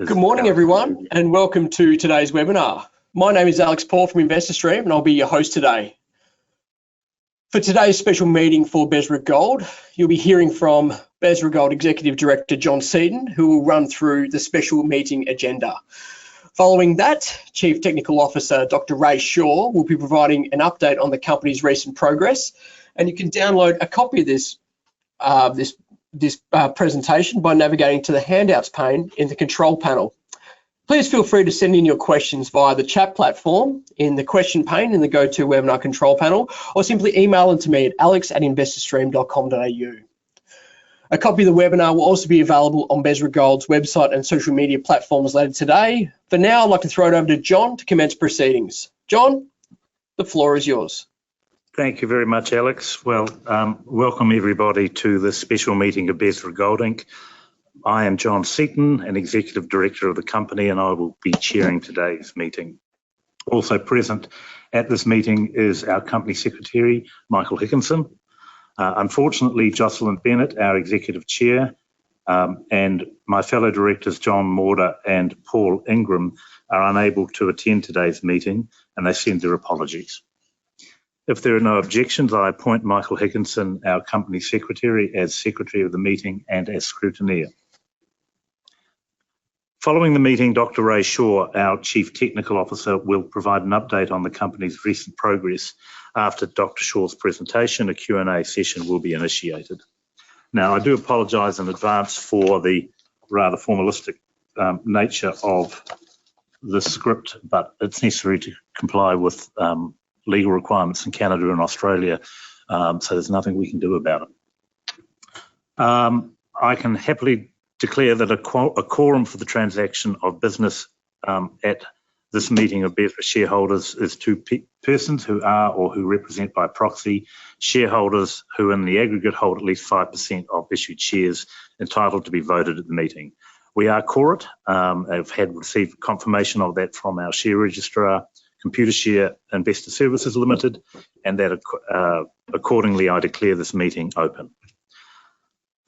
Good morning, everyone, and welcome to today's webinar. My name is Alex Paul from InvestorStream, and I'll be your host today. For today's special meeting for Besra Gold, you'll be hearing from Besra Gold Executive Director John Seaton, who will run through the special meeting agenda. Following that, Chief Technical Officer Dr. Ray Shaw will be providing an update on the company's recent progress, and you can download a copy of this presentation by navigating to the handouts pane in the control panel. Please feel free to send in your questions via the chat platform in the question pane in the GoToWebinar control panel, or simply email them to me at alex@investorstream.com.au. A copy of the webinar will also be available on Besra Gold's website and social media platforms later today. For now, I'd like to throw it over to John to commence proceedings. John, the floor is yours. Thank you very much, Alex. Well, welcome everybody to this special meeting of Besra Gold Inc. I am John Seaton, an Executive Director of the company, and I will be chairing today's meeting. Also present at this meeting is our Company Secretary, Michael Hickinson. Unfortunately, Jocelyn Bennett, our Executive Chair, and my fellow directors, John Morder and Paul Ingram, are unable to attend today's meeting, and they send their apologies. If there are no objections, I appoint Michael Hickinson, our Company Secretary, as Secretary of the meeting and as Scrutineer. Following the meeting, Dr. Ray Shaw, our Chief Technical Officer, will provide an update on the company's recent progress. After Dr. Shaw's presentation, a Q&A session will be initiated. Now, I do apologise in advance for the rather formalistic nature of the script, but it's necessary to comply with legal requirements in Canada and Australia, so there's nothing we can do about it. I can happily declare that a quorum for the transaction of business at this meeting of Besra shareholders is two persons who are or who represent by proxy shareholders who in the aggregate hold at least 5% of issued shares entitled to be voted at the meeting. We are quorate. I've received confirmation of that from our share registrar, Computershare Investor Services Limited, and that accordingly I declare this meeting open.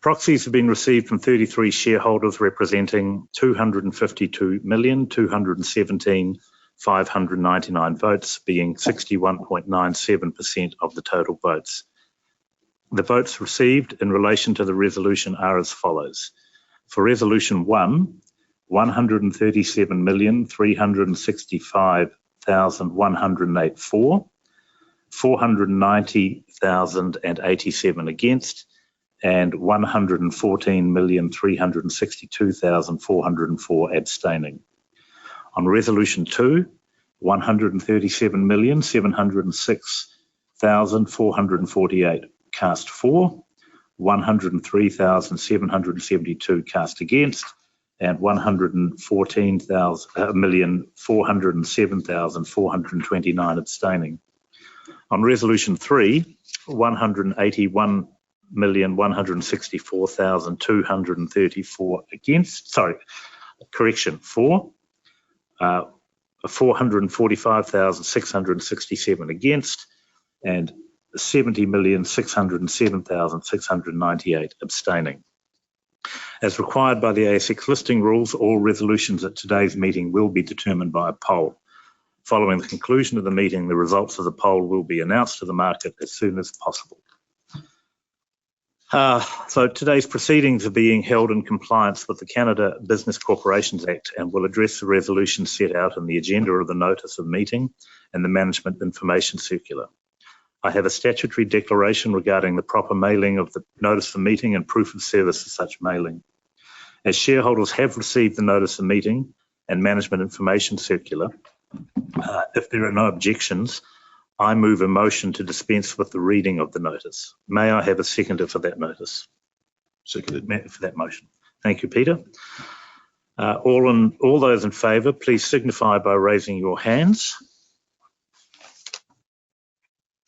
Proxies have been received from 33 shareholders representing 252,217,599 votes, being 61.97% of the total votes. The votes received in relation to the resolution are as follows. For Resolution 1, 137,365,108 for, 490,087 against, and 114,362,404 abstaining. On Resolution 2, 137,706,448 cast for, 103,772 cast against, and 114,407,429 abstaining. On Resolution 3, 181,164,234 against, for, 445,667 against, and 70,607,698 abstaining. As required by the ASX listing rules, all resolutions at today's meeting will be determined by a poll. Following the conclusion of the meeting, the results of the poll will be announced to the market as soon as possible. So today's proceedings are being held in compliance with the Canada Business Corporations Act and will address the resolutions set out in the agenda of the notice of meeting and the management information circular. I have a statutory declaration regarding the proper mailing of the notice of meeting and proof of service of such mailing. As shareholders have received the notice of meeting and management information circular, if there are no objections, I move a motion to dispense with the reading of the notice. May I have a seconder for that notice? Seconded. For that motion. Thank you, Peter. All those in favour, please signify by raising your hands.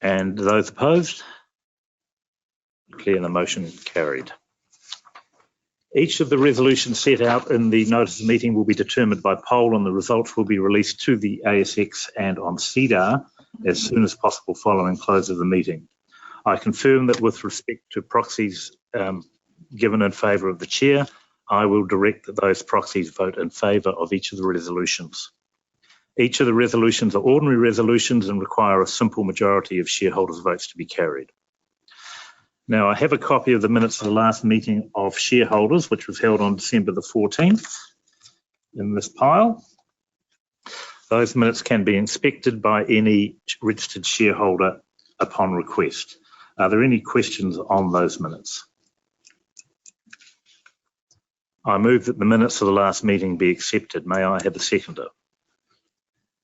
And those opposed? Declare the motion carried. Each of the resolutions set out in the notice of meeting will be determined by poll, and the results will be released to the ASX and on SEDAR as soon as possible following close of the meeting. I confirm that with respect to proxies given in favour of the chair, I will direct that those proxies vote in favour of each of the resolutions. Each of the resolutions are ordinary resolutions and require a simple majority of shareholders' votes to be carried. Now, I have a copy of the minutes of the last meeting of shareholders, which was held on December the 14th, in this pile. Those minutes can be inspected by any registered shareholder upon request. Are there any questions on those minutes? I move that the minutes of the last meeting be accepted. May I have a seconder?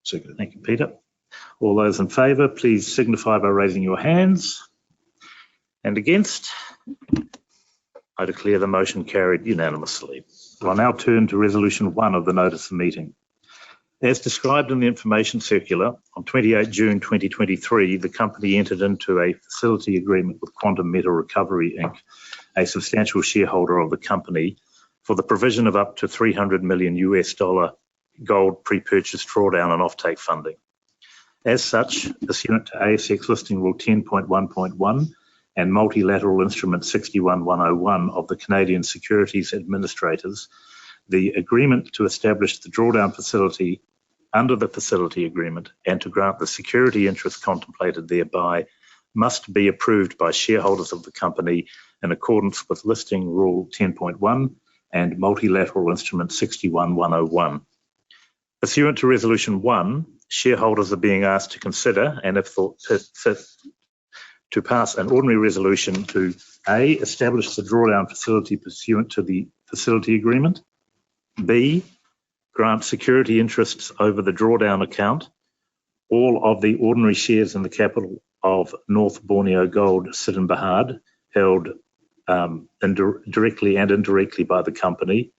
Second. Thank you, Peter. All those in favour, please signify by raising your hands. And against? I declare the motion carried unanimously. I'll now turn to Resolution 1 of the Notice of Meeting. As described in the information circular, on 28 June 2023, the company entered into a facility agreement with Quantum Metal Recovery Inc., a substantial shareholder of the company, for the provision of up to $300 million gold pre-purchase drawdown and offtake funding. As such, pursuant to ASX Listing Rule 10.1.1 and Multilateral Instrument 61-101 of the Canadian Securities Administrators, the agreement to establish the drawdown facility under the facility agreement and to grant the security interest contemplated thereby must be approved by shareholders of the company in accordance with Listing Rule 10.1 and Multilateral Instrument 61-101. Pursuant to Resolution 1, shareholders are being asked to consider, and if thought fit, to pass an ordinary resolution to A, establish the drawdown facility pursuant to the facility agreement, B, grant security interests over the drawdown account. All of the ordinary shares in the capital of North Borneo Gold Sidin Bhad held directly and indirectly by the company,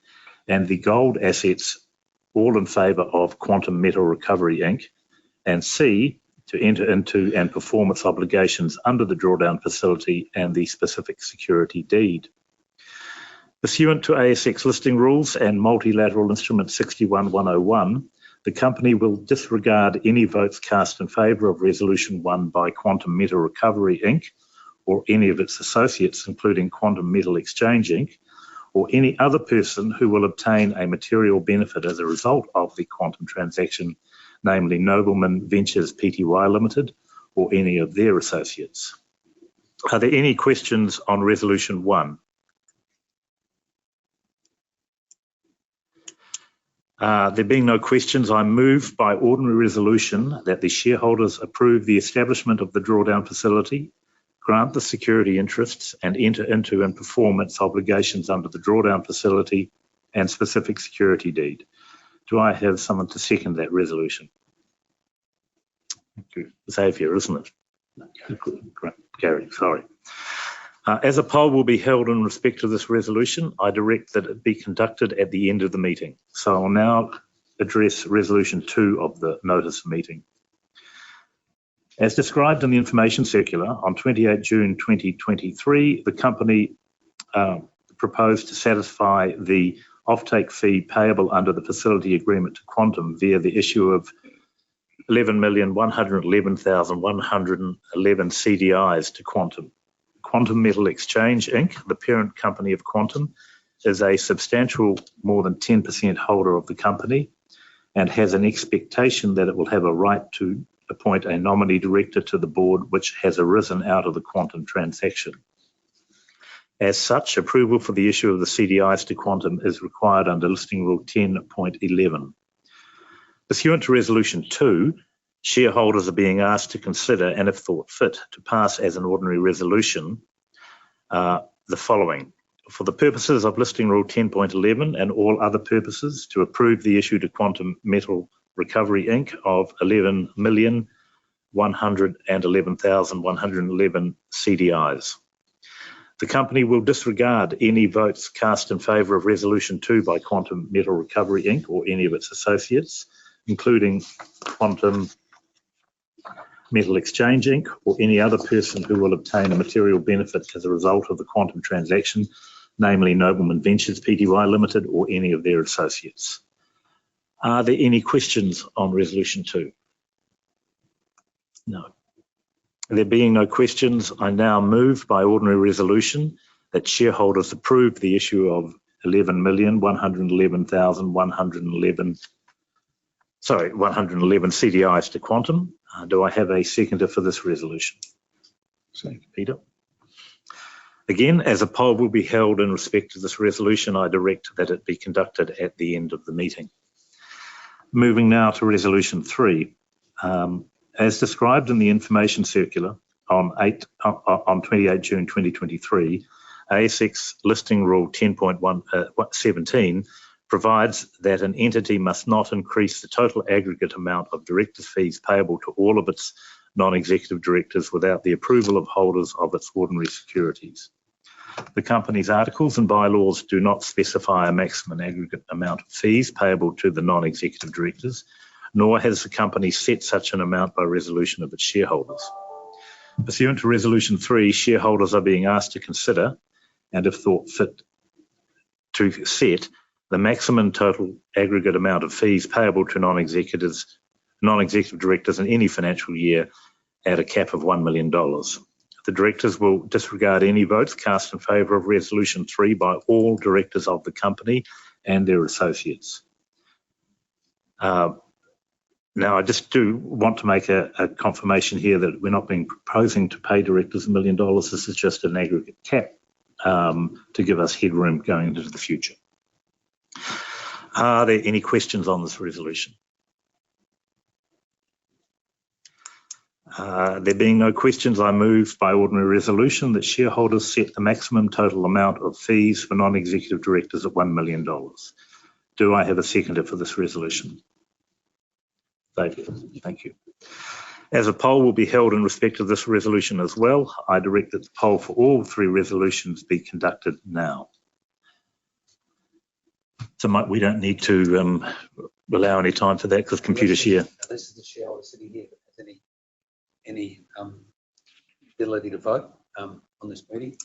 and the gold assets all in favour of Quantum Metal Recovery Inc. And C, to enter into and perform its obligations under the drawdown facility and the specific security deed. Pursuant to ASX listing rules and Multilateral Instrument 61-101, the company will disregard any votes cast in favour of Resolution 1 by Quantum Metal Recovery Inc. or any of its associates, including Quantum Metal Exchange Inc., or any other person who will obtain a material benefit as a result of the quantum transaction, namely Nobleman Ventures Pty Limited or any of their associates. Are there any questions on Resolution 1? There being no questions, I move by ordinary resolution that the shareholders approve the establishment of the drawdown facility, grant the security interests, and enter into and perform its obligations under the drawdown facility and specific security deed. Do I have someone to second that resolution? Thank you. Xavier, isn't it? No, Gary, sorry. As a poll will be held in respect of this resolution, I direct that it be conducted at the end of the meeting. So I'll now address Resolution 2 of the Notice of Meeting. As described in the information circular, on 28 June 2023, the company proposed to satisfy the offtake fee payable under the facility agreement to Quantum via the issue of 11,111,111 CDIs to Quantum. Quantum Metal Exchange Inc., the parent company of Quantum, is a substantial more than 10% holder of the company and has an expectation that it will have a right to appoint a nominee director to the board which has arisen out of the Quantum transaction. As such, approval for the issue of the CDIs to Quantum is required under Listing Rule 10.11. Pursuant to Resolution 2, shareholders are being asked to consider, and if thought fit, to pass as an ordinary resolution the following. For the purposes of Listing Rule 10.11 and all other purposes, to approve the issue to Quantum Metal Recovery Inc. of 11,111,111 CDIs. The company will disregard any votes cast in favour of Resolution 2 by Quantum Metal Recovery Inc. or any of its associates, including Quantum Metal Exchange Inc. or any other person who will obtain a material benefit as a result of the Quantum transaction, namely Nobleman Ventures Pty Limited or any of their associates. Are there any questions on Resolution 2? No. There being no questions, I now move by ordinary resolution that shareholders approve the issue of 11,111,111 CDIs to Quantum. Do I have a seconder for this resolution? Second. Peter. Again, as a poll will be held in respect of this resolution, I direct that it be conducted at the end of the meeting. Moving now to Resolution 3. As described in the information circular on 28 June 2023, ASX Listing Rule 10.17 provides that an entity must not increase the total aggregate amount of directors' fees payable to all of its non-executive directors without the approval of holders of its ordinary securities. The company's articles and bylaws do not specify a maximum aggregate amount of fees payable to the non-executive directors, nor has the company set such an amount by resolution of its shareholders. Pursuant to Resolution 3, shareholders are being asked to consider, and if thought fit, to set the maximum total aggregate amount of fees payable to non-executive directors in any financial year at a cap of $1 million. The directors will disregard any votes cast in favour of Resolution 3 by all directors of the company and their associates. Now, I just do want to make a confirmation here that we're not proposing to pay directors $1 million. This is just an aggregate cap to give us headroom going into the future. Are there any questions on this resolution? There being no questions, I move by ordinary resolution that shareholders set the maximum total amount of fees for non-executive directors at $1 million. Do I have a seconder for this resolution? David, thank you. As a poll will be held in respect of this resolution as well, I direct that the poll for all three resolutions be conducted now. So Mike, we don't need to allow any time for that because computers here. This is the shareholder sitting here. Has any ability to vote on this meeting?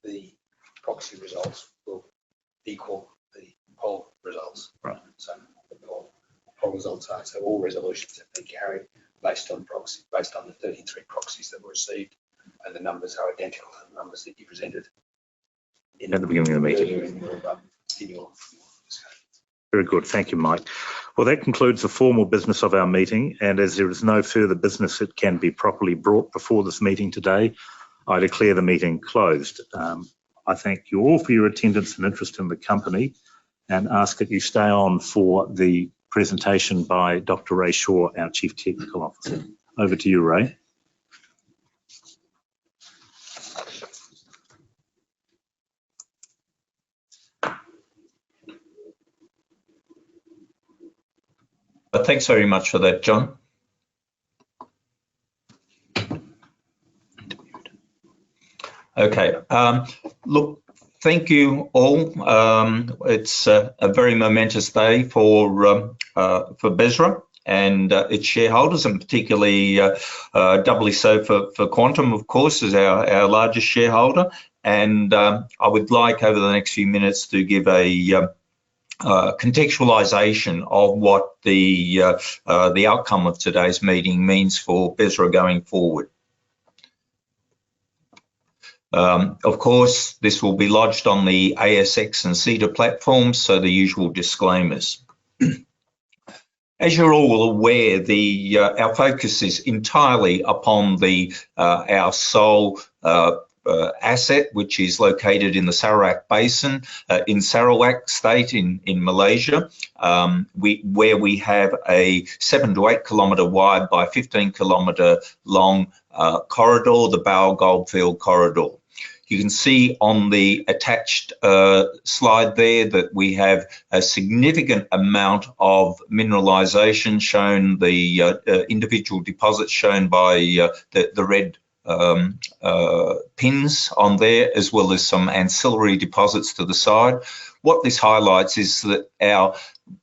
The proxy results will equal the poll results. Right. So the poll results are, so all resolutions have been carried based on proxy, based on the 33 proxies that were received, and the numbers are identical to the numbers that you presented at the beginning of the meeting. Very good, thank you, Mike. Well, that concludes the formal business of our meeting, and as there is no further business that can be properly brought before this meeting today, I declare the meeting closed. I thank you all for your attendance and interest in the company, and ask that you stay on for the presentation by Dr. Ray Shaw, our Chief Technical Officer. Over to you, Ray. Thanks very much for that, John. Okay, look, thank you all. It's a very momentous day for Besra and its shareholders, and particularly doubly so for Quantum, of course, as our largest shareholder. And I would like over the next few minutes to give a contextualization of what the outcome of today's meeting means for Besra going forward. Of course, this will be lodged on the ASX and CEDAR platforms, so the usual disclaimers. As you're all aware, our focus is entirely upon our sole asset, which is located in the Sarawak Basin, in Sarawak State in Malaysia, where we have a 7 to 8 kilometre wide by 15 kilometre long corridor, the Bower Goldfield Corridor. You can see on the attached slide there that we have a significant amount of mineralisation shown, the individual deposits shown by the red pins on there, as well as some ancillary deposits to the side. What this highlights is that our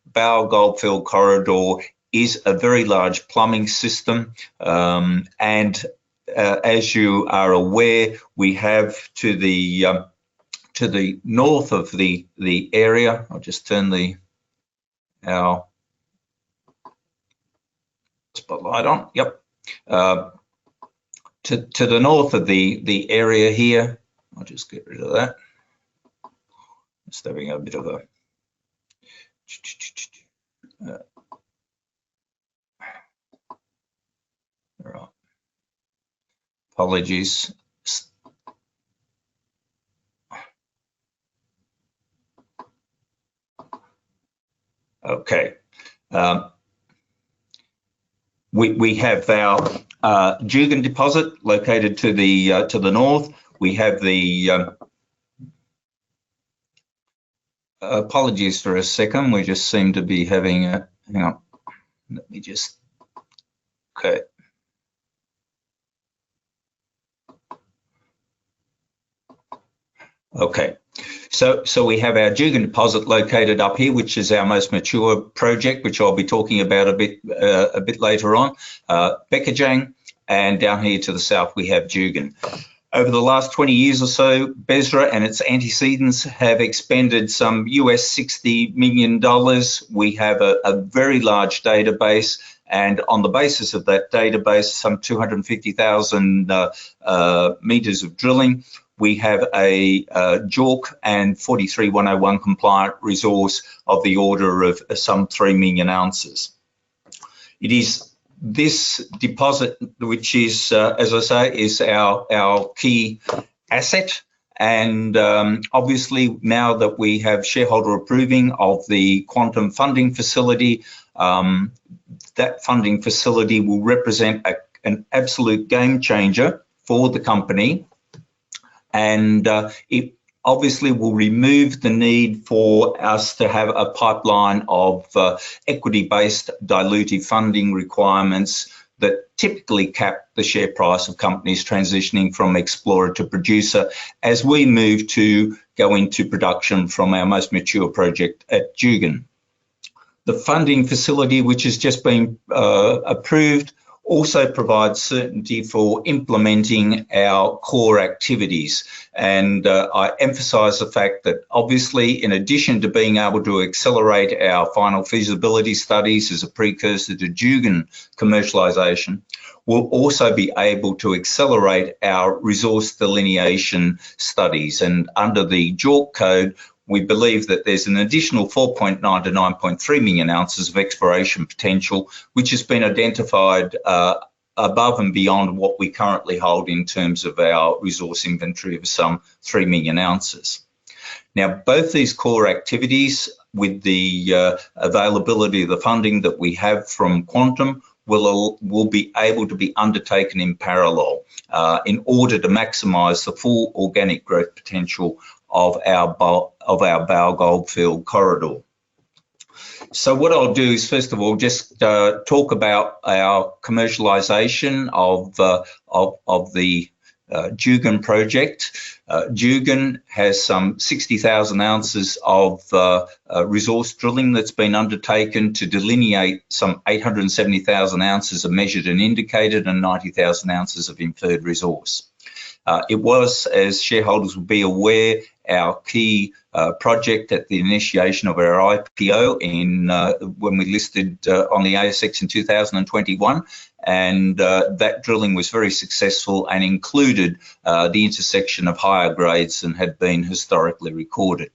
Bower Goldfield Corridor is a very large plumbing system, and as you are aware, we have to the north of the area. I'll just turn our spotlight on. Yep. To the north of the area here, I'll just get rid of that. Just having a bit of a right. Apologies. Okay. We have our Jugan deposit located to the north. We have the apologies for a second. We just seem to be having a hang on. Let me just okay. Okay. So we have our Jugan deposit located up here, which is our most mature project, which I'll be talking about a bit later on. Bekajang, and down here to the south we have Jugan. Over the last 20 years or so, Besra and its antecedents have expended some US $60 million. We have a very large database, and on the basis of that database, some 250,000 meters of drilling. We have a JORC and 43101 compliant resource of the order of some 3 million ounces. It is this deposit, which is, as I say, is our key asset. And obviously, now that we have shareholder approving of the quantum funding facility, that funding facility will represent an absolute game changer for the company. And it obviously will remove the need for us to have a pipeline of equity-based dilutive funding requirements that typically cap the share price of companies transitioning from explorer to producer as we move to go into production from our most mature project at Jugan. The funding facility, which has just been approved, also provides certainty for implementing our core activities. And I emphasise the fact that obviously, in addition to being able to accelerate our final feasibility studies as a precursor to Jugan commercialisation, we'll also be able to accelerate our resource delineation studies. And under the JORC code, we believe that there's an additional 4.9 to 9.3 million ounces of exploration potential, which has been identified above and beyond what we currently hold in terms of our resource inventory of some 3 million ounces. Now, both these core activities, with the availability of the funding that we have from Quantum, will be able to be undertaken in parallel in order to maximise the full organic growth potential of our Bao Goldfield corridor. So what I'll do is, first of all, just talk about our commercialisation of the Jugan project. Jugan has some 60,000 ounces of resource drilling that's been undertaken to delineate some 870,000 ounces of measured and indicated and 90,000 ounces of inferred resource. It was, as shareholders will be aware, our key project at the initiation of our IPO when we listed on the ASX in 2021, and that drilling was very successful and included the intersection of higher grades than had been historically recorded.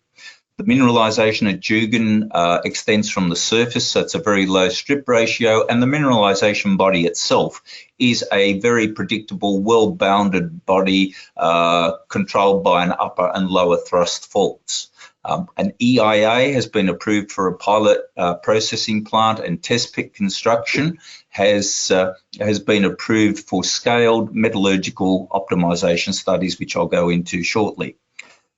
The mineralisation at Jugan extends from the surface, so it's a very low strip ratio, and the mineralisation body itself is a very predictable, well-bounded body controlled by an upper and lower thrust faults. An EIA has been approved for a pilot processing plant, and test pit construction has been approved for scaled metallurgical optimisation studies, which I'll go into shortly.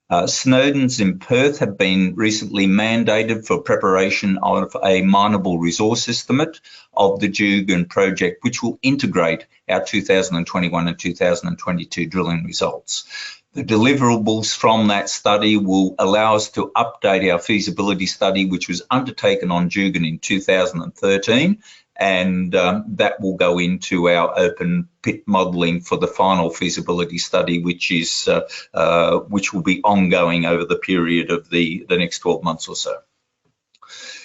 Snowdens in Perth have been recently mandated for preparation of a mineable resource estimate of the Jugan project, which will integrate our 2021 and 2022 drilling results. The deliverables from that study will allow us to update our feasibility study, which was undertaken on Jugan in 2013, and that will go into our open pit modelling for the final feasibility study, which will be ongoing over the period of the next 12 months or so.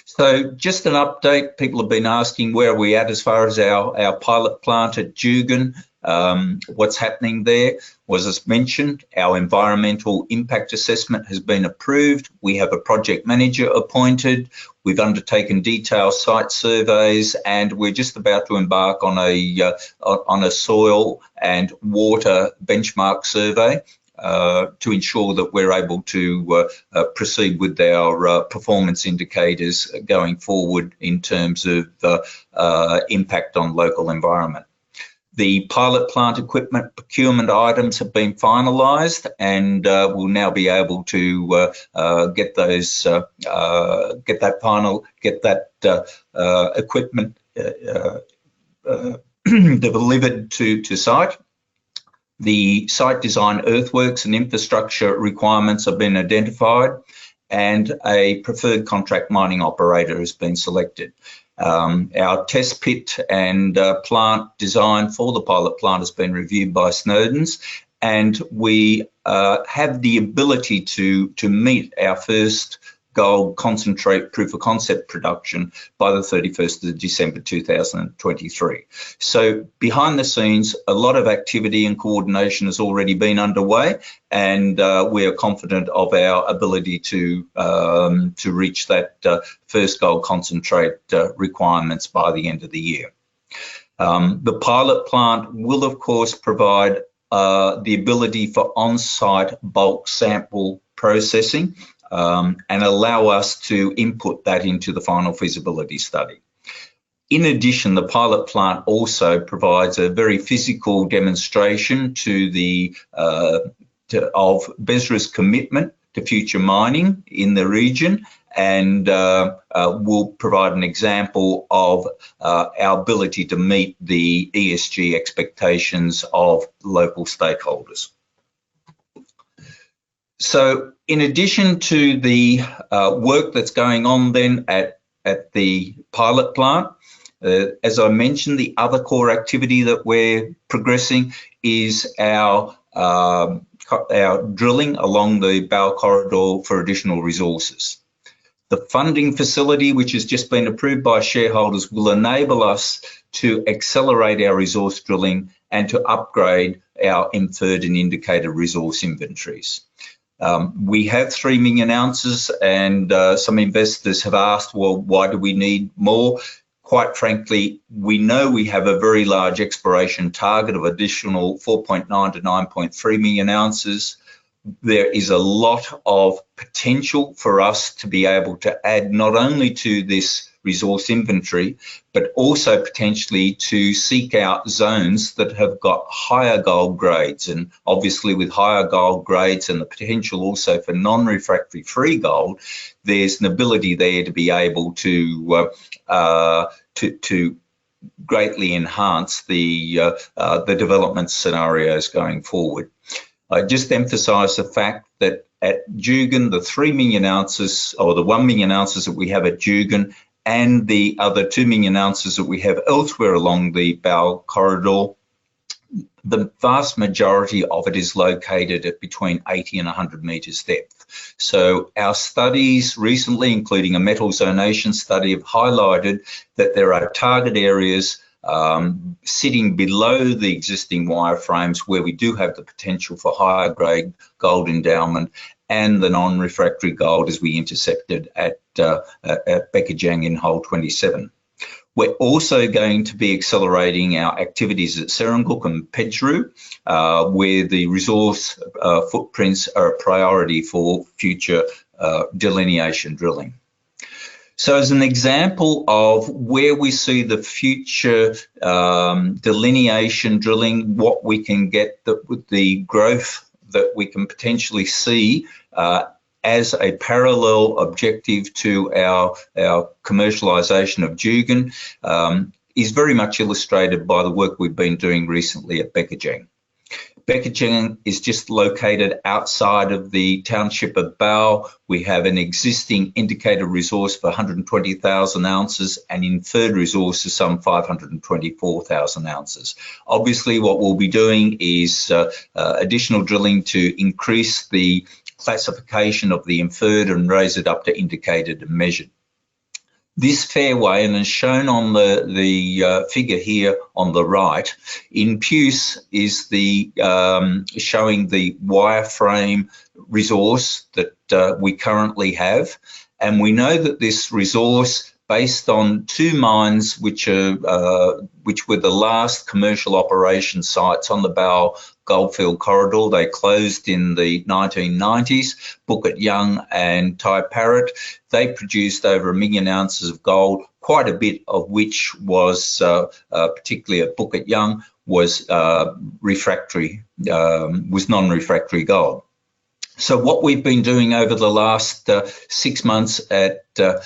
So just an update. People have been asking where are we at as far as our pilot plant at Jugan. What's happening there was, as mentioned, our environmental impact assessment has been approved. We have a project manager appointed. We've undertaken detailed site surveys, and we're just about to embark on a soil and water benchmark survey to ensure that we're able to proceed with our performance indicators going forward in terms of impact on local environment. The pilot plant equipment procurement items have been finalised, and we'll now be able to get that equipment delivered to site. The site design earthworks and infrastructure requirements have been identified, and a preferred contract mining operator has been selected. Our test pit and plant design for the pilot plant has been reviewed by Snowden's, and we have the ability to meet our first gold concentrate proof of concept production by the 31st of December 2023. So behind the scenes, a lot of activity and coordination has already been underway, and we are confident of our ability to reach that first gold concentrate requirements by the end of the year. The pilot plant will, of course, provide the ability for on-site bulk sample processing and allow us to input that into the final feasibility study. In addition, the pilot plant also provides a very physical demonstration of Besra's commitment to future mining in the region, and will provide an example of our ability to meet the ESG expectations of local stakeholders. So in addition to the work that's going on then at the pilot plant, as I mentioned, the other core activity that we're progressing is our drilling along the Bow Corridor for additional resources. The funding facility, which has just been approved by shareholders, will enable us to accelerate our resource drilling and to upgrade our inferred and indicated resource inventories. We have 3 million ounces, and some investors have asked, well, why do we need more? Quite frankly, we know we have a very large exploration target of additional 4.9 to 9.3 million ounces. There is a lot of potential for us to be able to add not only to this resource inventory, but also potentially to seek out zones that have got higher gold grades. And obviously with higher gold grades and the potential also for non-refractory free gold, there's an ability there to be able to greatly enhance the development scenarios going forward. I just emphasise the fact that at Dugan, the 3 million ounces or the 1 million ounces that we have at Dugan and the other 2 million ounces that we have elsewhere along the Bow Corridor, the vast majority of it is located at between 80 and 100 metres depth. So our studies recently, including a metal zonation study, have highlighted that there are target areas sitting below the existing wireframes where we do have the potential for higher grade gold endowment and the non-refractory gold as we intercepted at Bekajang in hole 27. We're also going to be accelerating our activities at Serenguk and Pedgeru, where the resource footprints are a priority for future delineation drilling. So as an example of where we see the future delineation drilling, what we can get with the growth that we can potentially see as a parallel objective to our commercialisation of Dugan is very much illustrated by the work we've been doing recently at Bekajang. Bekajang is just located outside of the township of Bow. We have an existing indicated resource for 120,000 ounces and inferred resource of some 524,000 ounces. Obviously, what we'll be doing is additional drilling to increase the classification of the inferred and raise it up to indicated and measured. This fairway, and as shown on the figure here on the right, in Puce is the showing the wireframe resource that we currently have, and we know that this resource, based on two mines which were the last commercial operation sites on the Bow Goldfield corridor. They closed in the 1990s, Bukit Young and Tai Parrot. They produced over 1 million ounces of gold, quite a bit of which was, particularly at Bukit Young, was non-refractory gold. So what we've been doing over the last 6 months down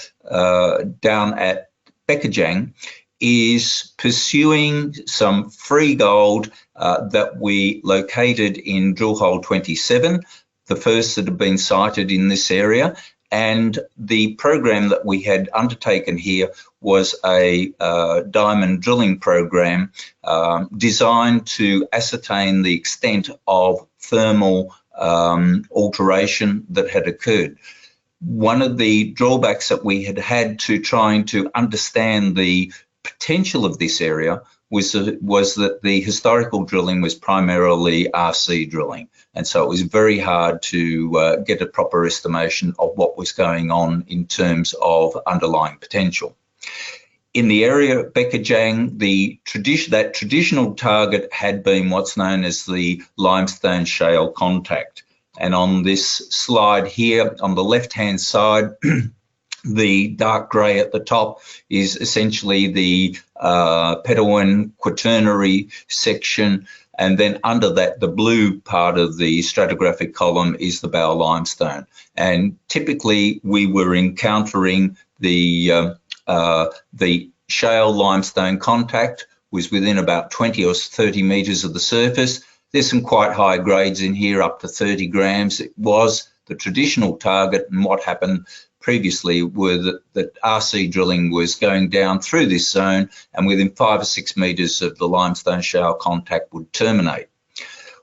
at Bekajang is pursuing some free gold that we located in drill hole 27, the first that had been sighted in this area. And the program that we had undertaken here was a diamond drilling program designed to ascertain the extent of thermal alteration that had occurred. One of the drawbacks that we had to trying to understand the potential of this area was that the historical drilling was primarily RC drilling, and so it was very hard to get a proper estimation of what was going on in terms of underlying potential. In the area of Bekajang, that traditional target had been what's known as the limestone shale contact. And on this slide here, on the left-hand side, the dark grey at the top is essentially the Pedawin Quaternary section, and then under that, the blue part of the stratigraphic column is the Bow limestone. And typically, we were encountering the shale limestone contact was within about 20 or 30 metres of the surface. There's some quite high grades in here, up to 30 grams. It was the traditional target, and what happened previously were that RC drilling was going down through this zone, and within 5 or 6 metres of the limestone shale contact would terminate.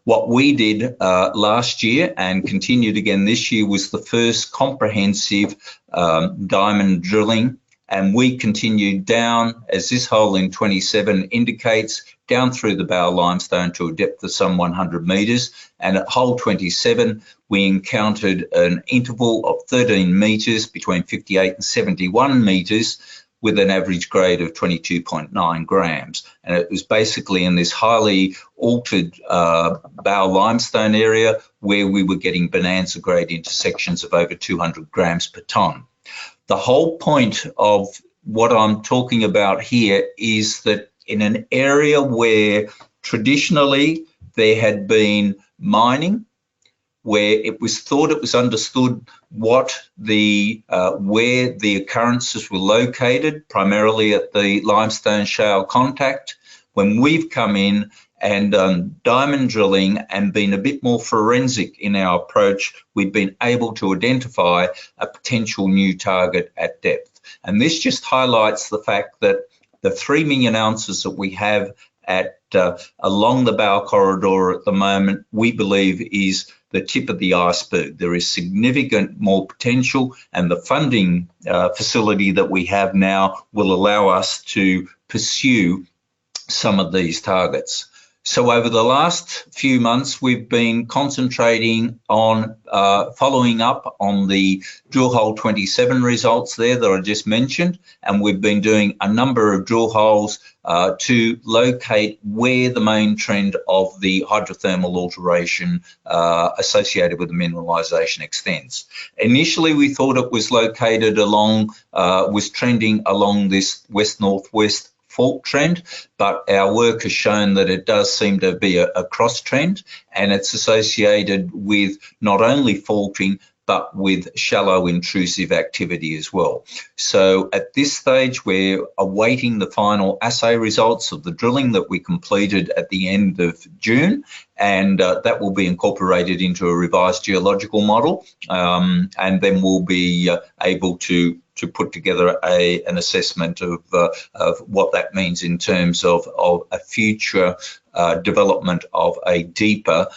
What we did last year and continued again this year was the first comprehensive diamond drilling, and we continued down, as this hole in 27 indicates, down through the Bow limestone to a depth of some 100 metres. And at hole 27, we encountered an interval of 13 metres between 58 and 71 metres with an average grade of 22.9 grams. And it was basically in this highly altered Bow limestone area where we were getting bonanza grade intersections of over 200 grams per tonne. The whole point of what I'm talking about here is that in an area where traditionally there had been mining, where it was thought it was understood what where the occurrences were located, primarily at the limestone shale contact, when we've come in and diamond drilling and been a bit more forensic in our approach, we've been able to identify a potential new target at depth. And this just highlights the fact that the 3 million ounces that we have at along the Bow corridor at the moment, we believe is the tip of the iceberg. There is significant more potential, and the funding facility that we have now will allow us to pursue some of these targets. So over the last few months, we've been concentrating on following up on the drill hole 27 results there that I just mentioned, and we've been doing a number of drill holes to locate where the main trend of the hydrothermal alteration associated with the mineralisation extends. Initially, we thought it was located along, was trending along this west-northwest fault trend, but our work has shown that it does seem to be a cross trend, and it's associated with not only faulting but with shallow intrusive activity as well. So at this stage, we're awaiting the final assay results of the drilling that we completed at the end of June, and that will be incorporated into a revised geological model, and then we'll be able to put together an assessment of what that means in terms of a future development of a deeper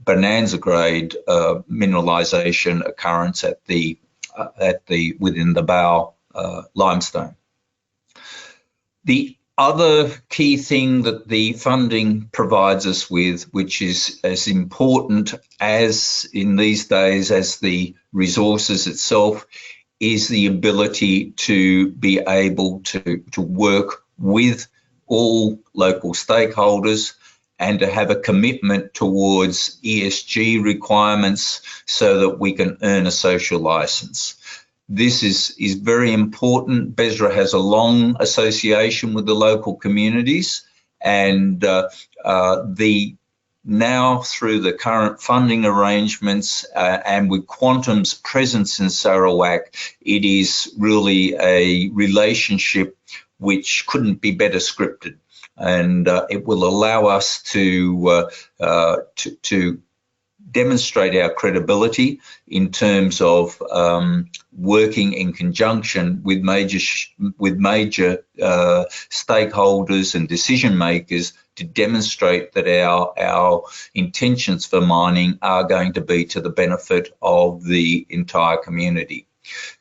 bonanza grade mineralization occurrence at the within the Bow limestone. The other key thing that the funding provides us with, which is as important as in these days as the resources itself, is the ability to be able to work with all local stakeholders and to have a commitment towards ESG requirements so that we can earn a social license. This is very important. Besra has a long association with the local communities, and now through the current funding arrangements and with Quantum's presence in Sarawak, it is really a relationship which couldn't be better scripted, and it will allow us to demonstrate our credibility in terms of working in conjunction with major stakeholders and decision makers to demonstrate that our intentions for mining are going to be to the benefit of the entire community.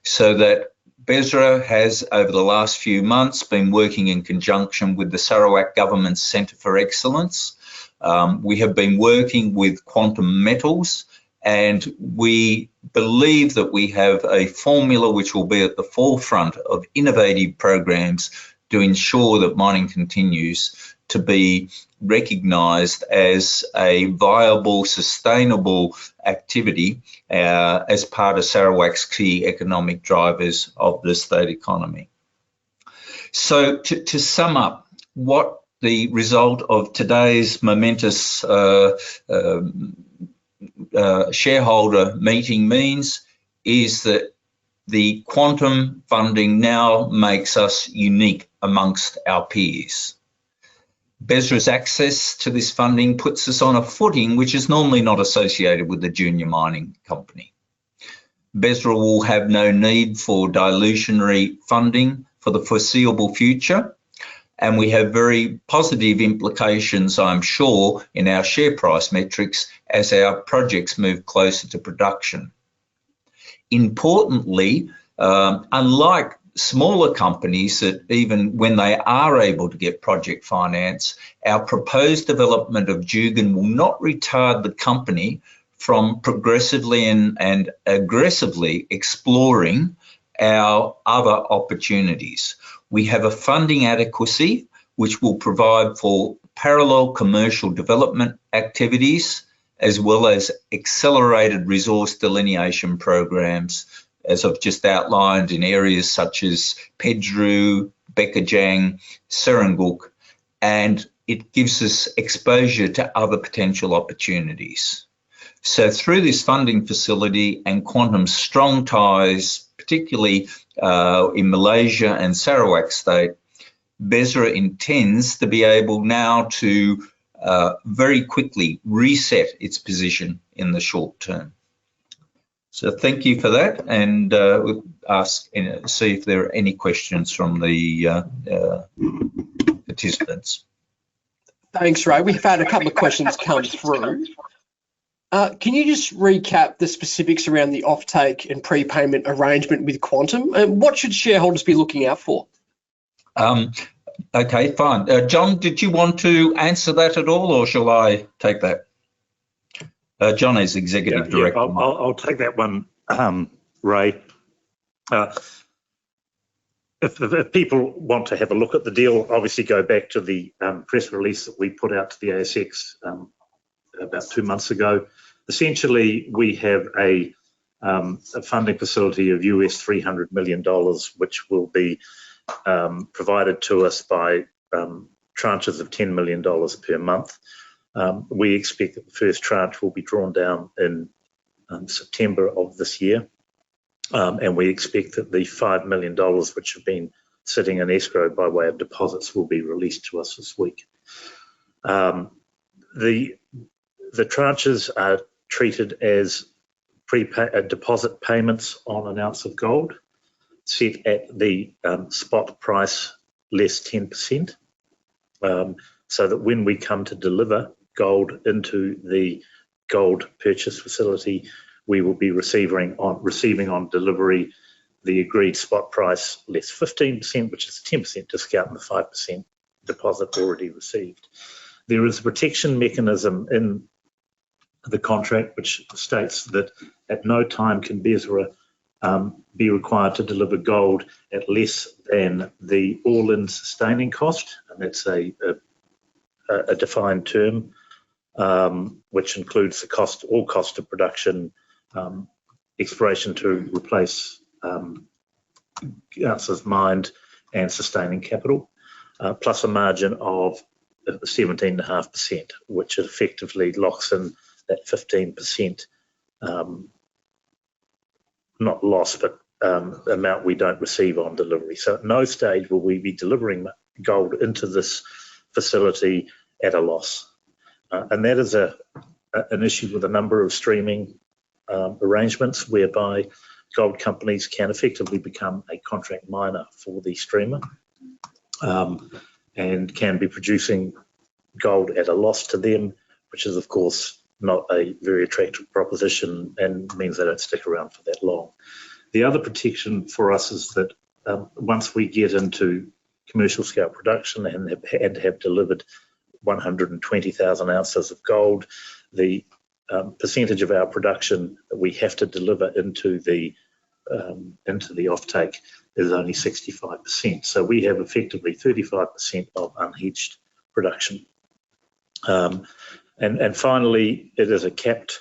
So that Besra has, over the last few months, been working in conjunction with the Sarawak Government's Centre for Excellence. We have been working with Quantum Metals, and we believe that we have a formula which will be at the forefront of innovative programs to ensure that mining continues to be recognised as a viable, sustainable activity as part of Sarawak's key economic drivers of the state economy. So to sum up, what the result of today's momentous shareholder meeting means is that the Quantum funding now makes us unique amongst our peers. Besra's access to this funding puts us on a footing which is normally not associated with a junior mining company. Besra will have no need for dilutionary funding for the foreseeable future, and we have very positive implications, I'm sure, in our share price metrics as our projects move closer to production. Importantly, unlike smaller companies that even when they are able to get project finance, our proposed development of Dugan will not retard the company from progressively and aggressively exploring our other opportunities. We have a funding adequacy which will provide for parallel commercial development activities as well as accelerated resource delineation programs, as I've just outlined, in areas such as Pedru, Bekajang, Serenguk, and it gives us exposure to other potential opportunities. So through this funding facility and Quantum's strong ties, particularly in Malaysia and Sarawak State, Besra intends to be able now to very quickly reset its position in the short term. So thank you for that, and we'll see if there are any questions from the participants. Thanks, Ray. We've had a couple of questions come through. Can you just recap the specifics around the offtake and prepayment arrangement with Quantum? And what should shareholders be looking out for? Okay, fine. John, did you want to answer that at all, or shall I take that? John is Executive Director. I'll take that one, Ray. If people want to have a look at the deal, obviously go back to the press release that we put out to the ASX about 2 months ago. Essentially, we have a funding facility of US $300 million, which will be provided to us by tranches of $10 million per month. We expect that the first tranche will be drawn down in September of this year, and we expect that the $5 million which have been sitting in escrow by way of deposits will be released to us this week. The tranches are treated as deposit payments on an ounce of gold, set at the spot price less 10%, so that when we come to deliver gold into the gold purchase facility, we will be receiving on delivery the agreed spot price less 15%, which is a 10% discount and the 5% deposit already received. There is a protection mechanism in the contract which states that at no time can Besra be required to deliver gold at less than the all-in sustaining cost, and that's a defined term, which includes the cost, all cost of production, exploration to replace ounces mined, and sustaining capital, plus a margin of 17.5%, which effectively locks in that 15%, not loss, but amount we don't receive on delivery. So at no stage will we be delivering gold into this facility at a loss. And that is an issue with a number of streaming arrangements whereby gold companies can effectively become a contract miner for the streamer, and can be producing gold at a loss to them, which is of course not a very attractive proposition and means they don't stick around for that long. The other protection for us is that once we get into commercial scale production and have delivered 120,000 ounces of gold, the percentage of our production that we have to deliver into the offtake is only 65%. So we have effectively 35% of unhedged production. And finally, it is a capped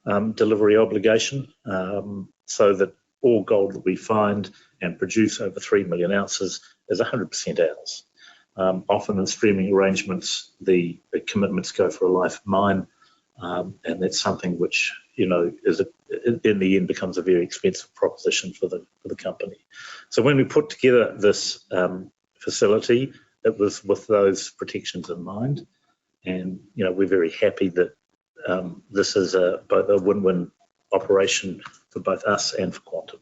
delivery obligation, so that all gold that we find and produce over 3 million ounces is 100% ours. Often in streaming arrangements, the commitments go for a life of mine, and that's something which, you know, in the end becomes a very expensive proposition for the company. So when we put together this facility, it was with those protections in mind, and you know, we're very happy that this is both a win-win operation for both us and for Quantum.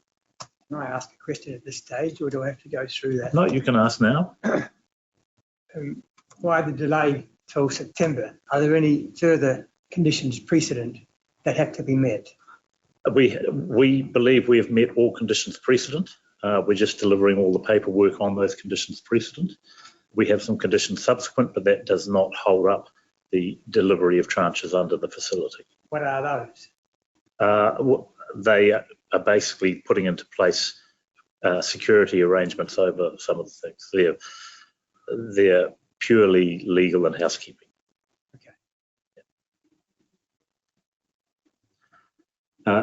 Can I ask a question at this stage, or do I have to go through that? No, you can ask now. Why the delay till September? Are there any further conditions precedent that have to be met? We believe we have met all conditions precedent. We're just delivering all the paperwork on those conditions precedent. We have some conditions subsequent, but that does not hold up the delivery of tranches under the facility. What are those? They are basically putting into place security arrangements over some of the things. They're purely legal and housekeeping. Okay.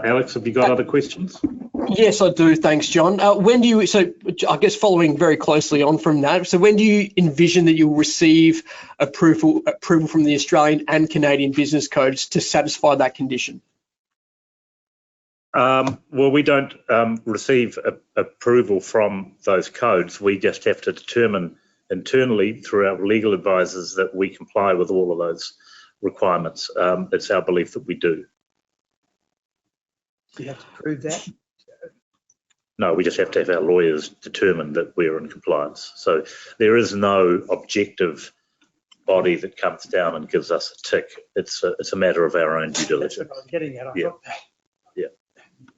Alex, have you got other questions? Yes, I do. Thanks, John. When do you, so I guess following very closely on from that, so when do you envision that you'll receive approval from the Australian and Canadian business codes to satisfy that condition? Well, we don't receive approval from those codes. We just have to determine internally through our legal advisors that we comply with all of those requirements. It's our belief that we do. Do you have to prove that? No, we just have to have our lawyers determine that we're in compliance. So there is no objective body that comes down and gives us a tick. It's a matter of our own due diligence. That's what I was getting at. I Yeah. thought that.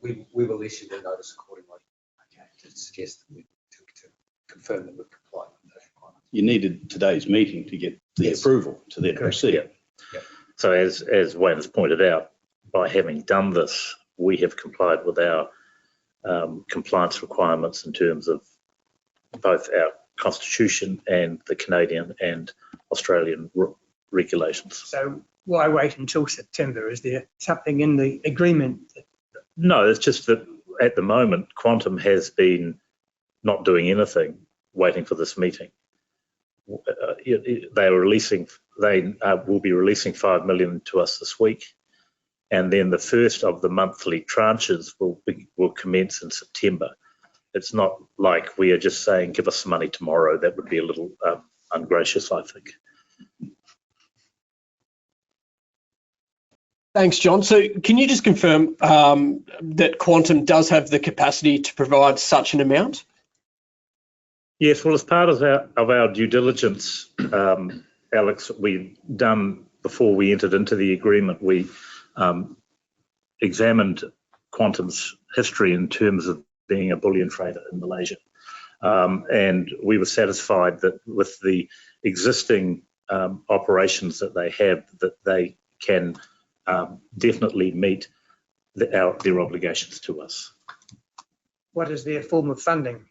We will issue the notice accordingly, okay, to suggest that to confirm that we're compliant with those requirements. You needed today's meeting to get the Yes. approval to then proceed. Yeah. Yeah. So as Wayne has pointed out, by having done this, we have complied with our compliance requirements in terms of both our constitution and the Canadian and Australian regulations. So why wait until September? Is there something in the agreement that... No, it's just that at the moment, Quantum has been not doing anything, waiting for this meeting. They will be releasing 5 million to us this week, and then the first of the monthly tranches will commence in September. It's not like we are just saying, give us some money tomorrow. That would be a little ungracious, I think. Thanks, John. So can you just confirm that Quantum does have the capacity to provide such an amount? Yes, well, as part of our due diligence, Alex, we've done before we entered into the agreement, we examined Quantum's history in terms of being a bullion trader in Malaysia. And we were satisfied that with the existing operations that they have, that they can definitely meet their obligations to us. What is their form of funding?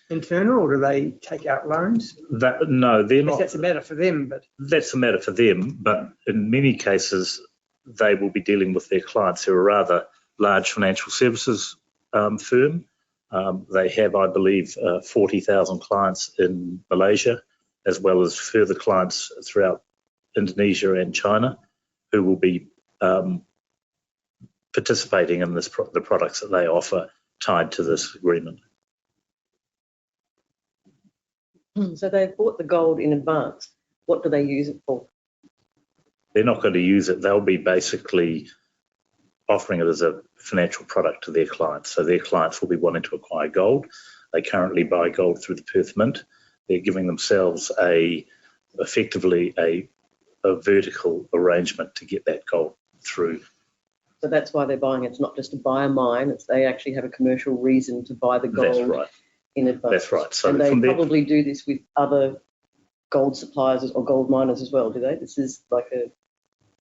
Internal, or do they take out loans? No, they're not. That's a matter for them, but That's a matter for them, but in many cases, they will be dealing with their clients who are rather large financial services firm. They have, I believe, 40,000 clients in Malaysia, as well as further clients throughout Indonesia and China, who will be participating in the products that they offer tied to this agreement. So they've bought the gold in advance. What do they use it for? They're not going to use it. They'll be basically offering it as a financial product to their clients. So their clients will be wanting to acquire gold. They currently buy gold through the Perth Mint. They're giving themselves effectively a vertical arrangement to get that gold through. So that's why they're buying it. It's not just to buy a mine. It's they actually have a commercial reason to buy the gold. That's right. In advance. That's right. So and they from probably do this with other gold suppliers or gold miners as well, do they? This is like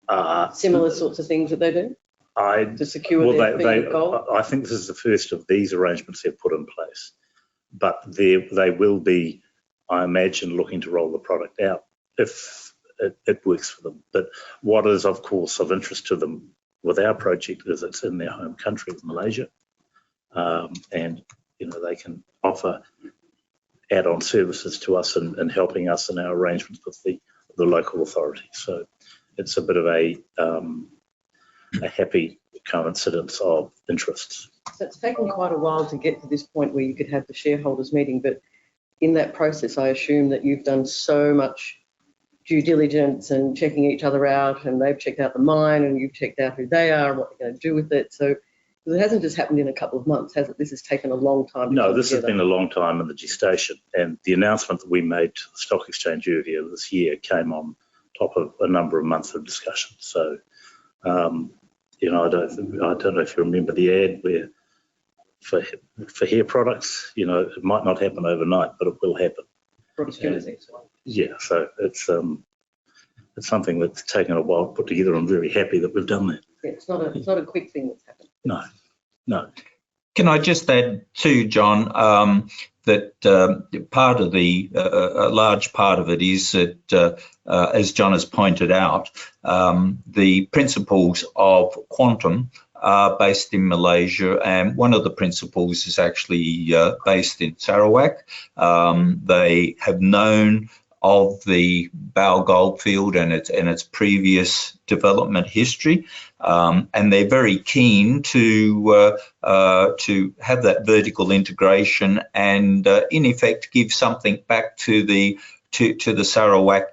a similar sorts of things that they do to secure their feed of gold? I think this is the first of these arrangements they've put in place, but they will be, I imagine, looking to roll the product out if it works for them. But what is, of course, of interest to them with our project is it's in their home country of Malaysia, and they can offer add-on services to us and helping us in our arrangements with the local authorities. So it's a bit of a happy coincidence of interests. So it's taken quite a while to get to this point where you could have the shareholders meeting, but in that process, I assume that you've done so much due diligence and checking each other out, and they've checked out the mine and you've checked out who they are and what they're going to do with it. So it hasn't just happened in a couple of months, has it? This has taken a long time. No, this has been a long time in the gestation, and the announcement that we made to the stock exchange earlier this year came on top of a number of months of discussion. So, I don't know if you remember the ad where for hair products, it might not happen overnight, but it will happen. Yeah, so it's something that's taken a while to put together. I'm very happy that we've done that. Yeah, it's not a quick thing that's happened. No. Can I just add too, John, that part of a large part of it is that, as John has pointed out, the principles of quantum are based in Malaysia, and one of the principles is actually based in Sarawak. They have known of the Bao Goldfield and its previous development history, and they're very keen to have that vertical integration and, in effect, give something back to the Sarawak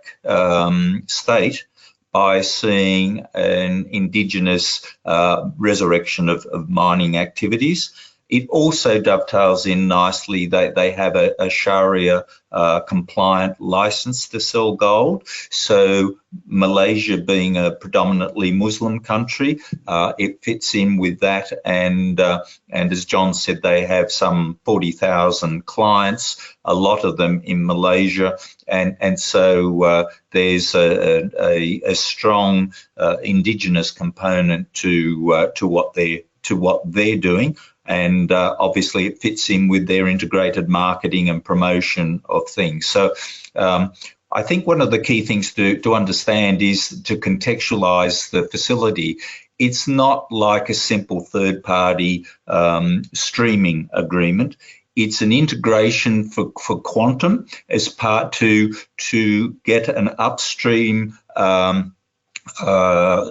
state by seeing an indigenous resurrection of mining activities. It also dovetails in nicely that they have a Sharia compliant license to sell gold. So Malaysia being a predominantly Muslim country, it fits in with that. And as John said, they have some 40,000 clients, a lot of them in Malaysia. And so there's a strong indigenous component to what they're doing. And obviously it fits in with their integrated marketing and promotion of things. So I think one of the key things to understand is to contextualize the facility. It's not like a simple third-party streaming agreement. It's an integration for quantum as part to get an upstream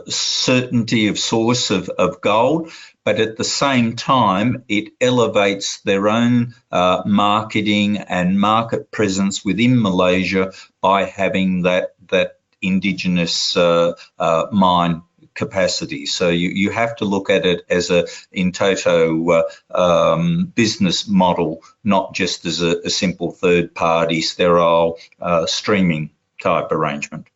certainty of source of gold, but at the same time, it elevates their own marketing and market presence within Malaysia by having that indigenous mine capacity. So you have to look at it as in toto business model, not just as a simple third-party sterile streaming type arrangement.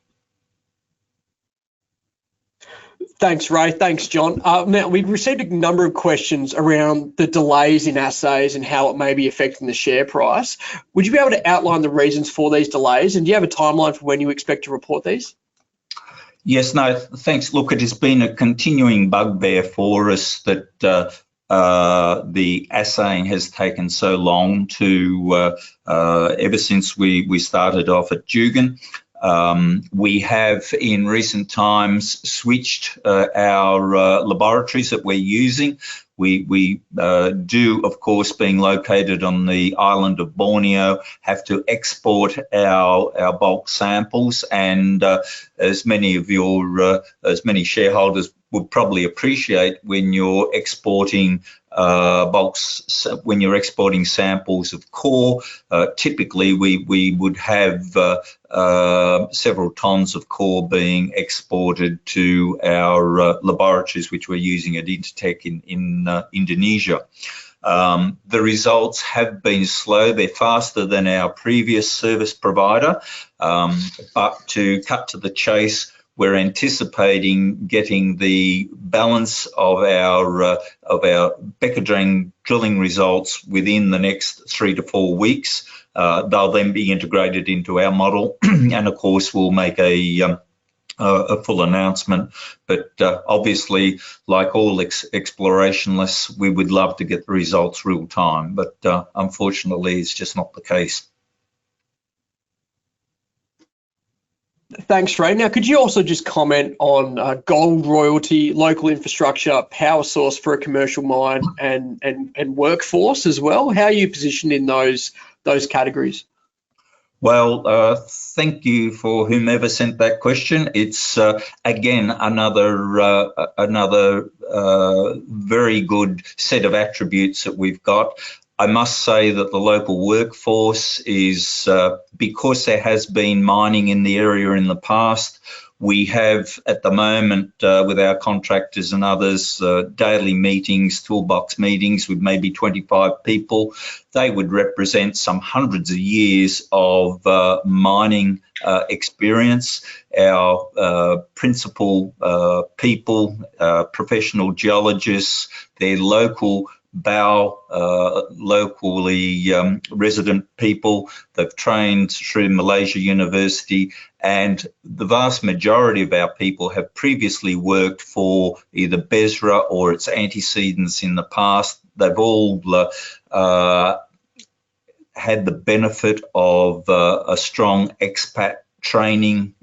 Thanks, Ray. Thanks, John. Now, we've received a number of questions around the delays in assays and how it may be affecting the share price. Would you be able to outline the reasons for these delays, and do you have a timeline for when you expect to report these? Yes, no, thanks. Look, it has been a continuing bugbear for us that the assaying has taken so long to, ever since we started off at Dugan. We have in recent times switched our laboratories that we're using. We do, of course, being located on the island of Borneo, have to export our bulk samples, and as many of as many shareholders would probably appreciate, when you're exporting when you're exporting samples of core, typically we would have several tons of core being exported to our laboratories, which we're using at Intertech in Indonesia. The results have been slow. They're faster than our previous service provider, but to cut to the chase, we're anticipating getting the balance of our Bekadreng drilling results within the next 3 to 4 weeks. They'll then be integrated into our model, and of course we'll make a full announcement. But obviously, like all explorationists, we would love to get the results real time, but unfortunately it's just not the case. Thanks, Ray. Now, could you also just comment on gold royalty, local infrastructure, power source for a commercial mine, and workforce as well? How are you positioned in those categories? Well, thank you for whomever sent that question. It's again another very good set of attributes that we've got. I must say that the local workforce is, because there has been mining in the area in the past, we have at the moment with our contractors and others daily meetings, toolbox meetings with maybe 25 people. They would represent some hundreds of years of mining experience. Our principal people, professional geologists, they're local locally resident people. They've trained through Malaysia University, and the vast majority of our people have previously worked for either Besra or its antecedents in the past. They've all had the benefit of a strong expat training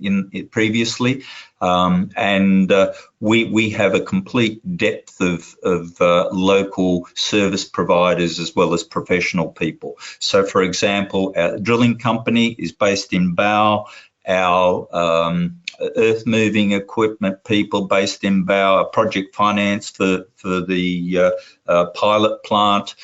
previously, and we have a complete depth of local service providers as well as professional people. So, for example, our drilling company is based in Bau. Our earth moving equipment people based in Bau. Project finance for the pilot plant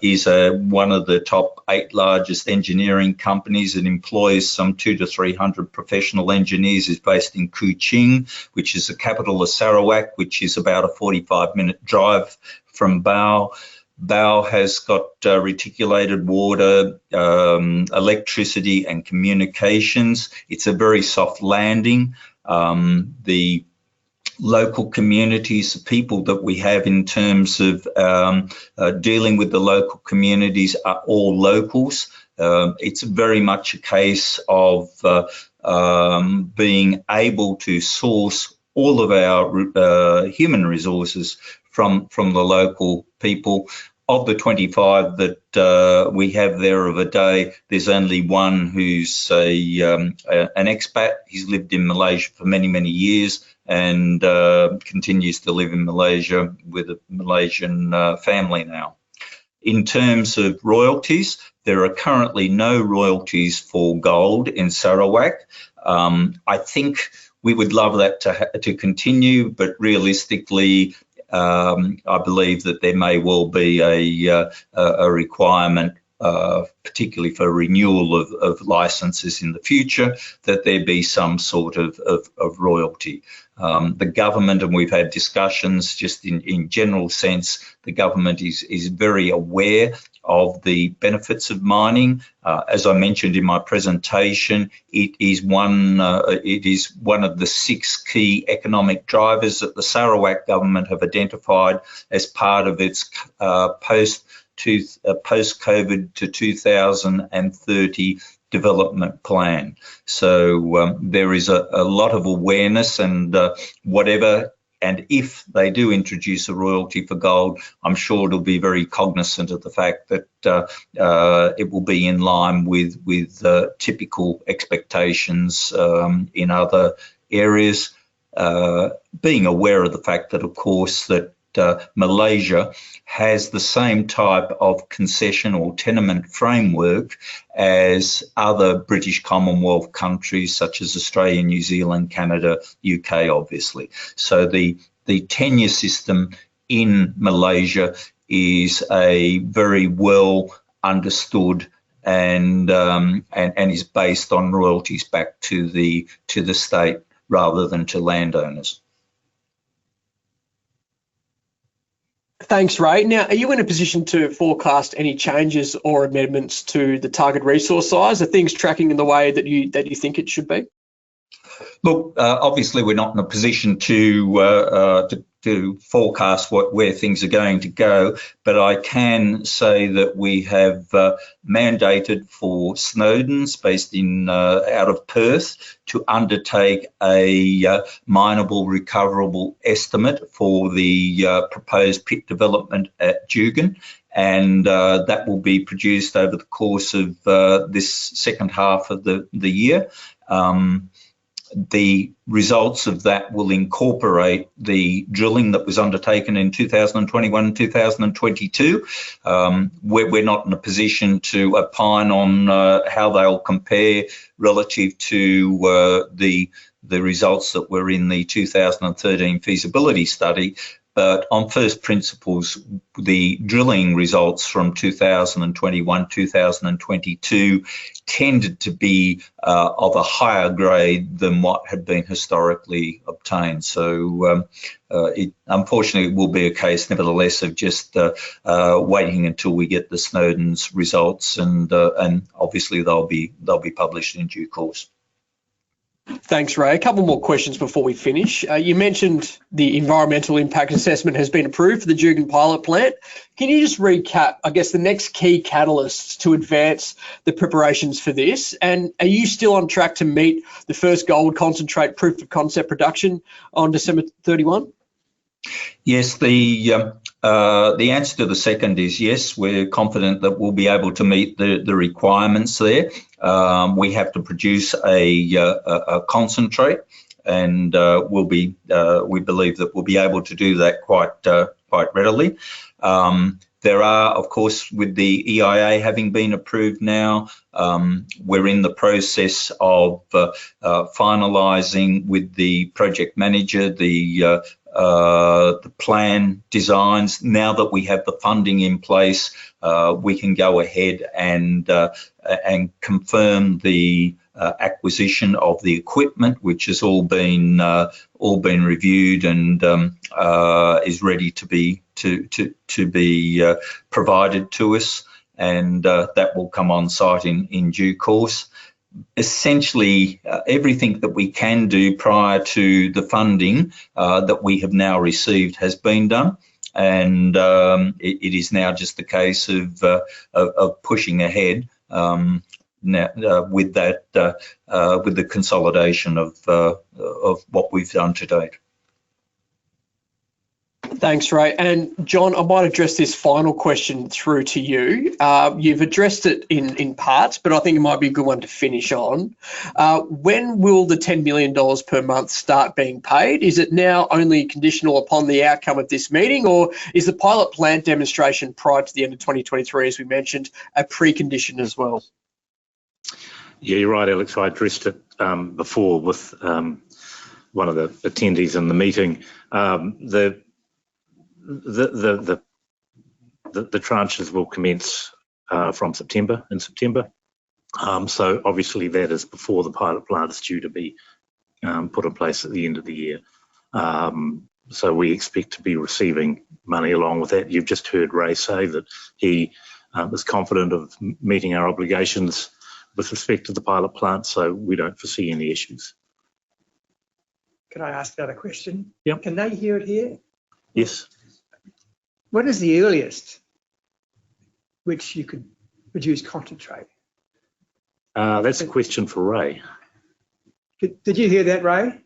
is one of the top 8 largest engineering companies. It employs some 200 to 300 professional engineers. Is based in Kuching, which is the capital of Sarawak, which is about a 45-minute drive from Bau. Bau has got reticulated water, electricity and communications. It's a very soft landing. The local communities, the people that we have in terms of dealing with the local communities are all locals. It's very much a case of being able to source all of our human resources from the local people. Of the 25 that we have there of a day, there's only one who's an expat. He's lived in Malaysia for many, many years and continues to live in Malaysia with a Malaysian family now. In terms of royalties, there are currently no royalties for gold in Sarawak. I think we would love that to continue, but realistically, I believe that there may well be a requirement, particularly for renewal of licenses in the future, that there be some sort of royalty. The government, and we've had discussions just in general sense, the government is very aware of the benefits of mining. As I mentioned in my presentation, it is one of the 6 key economic drivers that the Sarawak government have identified as part of its post-COVID to 2030 development plan. So there is a lot of awareness, and if they do introduce a royalty for gold, I'm sure it'll be very cognizant of the fact that it will be in line with typical expectations in other areas. Being aware of the fact that, of course, that Malaysia has the same type of concession or tenement framework as other British Commonwealth countries such as Australia, New Zealand, Canada, UK, obviously. So the tenure system in Malaysia is a very well understood and is based on royalties back to the state rather than to landowners. Thanks, Ray. Now, are you in a position to forecast any changes or amendments to the target resource size? Are things tracking in the way that you think it should be? Look, obviously, we're not in a position to forecast where things are going to go, but I can say that we have mandated for Snowdens, based in out of Perth, to undertake a mineable recoverable estimate for the proposed pit development at Dugan, and that will be produced over the course of this second half of the year. The results of that will incorporate the drilling that was undertaken in 2021 and 2022. We're not in a position to opine on how they'll compare relative to the results that were in the 2013 feasibility study. But on first principles, the drilling results from 2021, 2022 tended to be of a higher grade than what had been historically obtained. So unfortunately, it will be a case, nevertheless, of just waiting until we get the Snowdens results, and obviously they'll be published in due course. Thanks, Ray. A couple more questions before we finish. You mentioned the environmental impact assessment has been approved for the Dugan pilot plant. Can you just recap, I guess, the next key catalysts to advance the preparations for this? And are you still on track to meet the first gold concentrate proof of concept production on December 31? Yes, the answer to the second is yes. We're confident that we'll be able to meet the requirements there. We have to produce a concentrate, and we believe that we'll be able to do that quite readily. There are, of course, with the EIA having been approved now, we're in the process of finalising with the project manager the plan designs. Now that we have the funding in place, we can go ahead and confirm the acquisition of the equipment, which has all been reviewed and is ready to be provided to us, and that will come on site in due course. Essentially, everything that we can do prior to the funding that we have now received has been done, and it is now just a case of pushing ahead now, with the consolidation of what we've done to date. Thanks, Ray. And John, I might address this final question through to you. You've addressed it in parts, but I think it might be a good one to finish on. When will the $10 million per month start being paid? Is it now only conditional upon the outcome of this meeting, or is the pilot plant demonstration prior to the end of 2023, as we mentioned, a precondition as well? Yeah, you're right, Alex. I addressed it before with one of the attendees in the meeting. The tranches will commence from September. So obviously that is before the pilot plant is due to be put in place at the end of the year. So we expect to be receiving money along with that. You've just heard Ray say that he is confident of meeting our obligations with respect to the pilot plant, so we don't foresee any issues. Can I ask another question? Yep. Can they hear it here? Yes. What is the earliest which you could produce concentrate? That's a question for Ray. Did you hear that, Ray?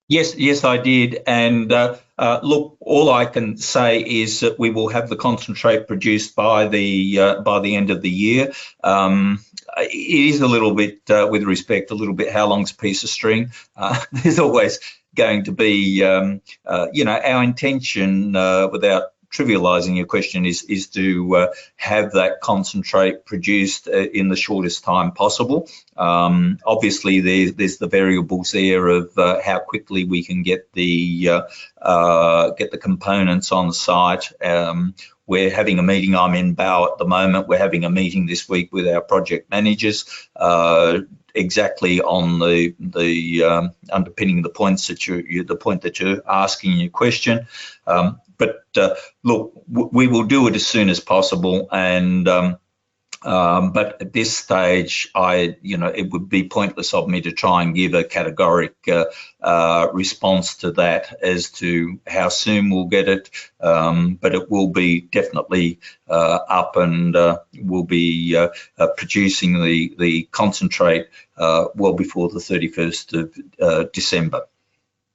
Yes, I did. And look, all I can say is that we will have the concentrate produced by the end of the year. It is a little bit, with respect, a little bit how long's a piece of string. There's always going to be, our intention, without trivializing your question, is to have that concentrate produced in the shortest time possible. Obviously, there's the variables there of how quickly we can get the components on site. We're having a meeting. I'm in Bow at the moment. We're having a meeting this week with our project managers, exactly on the underpinning the points that the point that you're asking in your question. But look, we will do it as soon as possible, and but at this stage, it would be pointless of me to try and give a categoric response to that as to how soon we'll get it. But it will be definitely up, and we'll be producing the concentrate well before the 31st of December.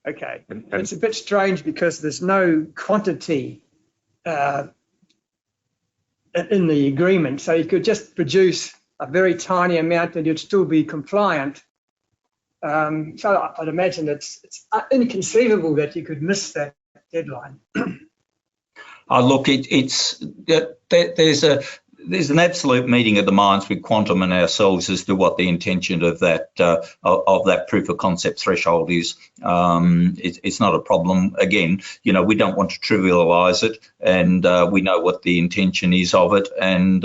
Okay, it's a bit strange because there's no quantity in the agreement, so you could just produce a very tiny amount and you'd still be compliant. So I'd imagine it's inconceivable that you could miss that deadline. Look, there's an absolute meeting of the minds with Quantum and ourselves as to what the intention of that proof of concept threshold is. It's not a problem. Again, we don't want to trivialise it, and we know what the intention is of it, and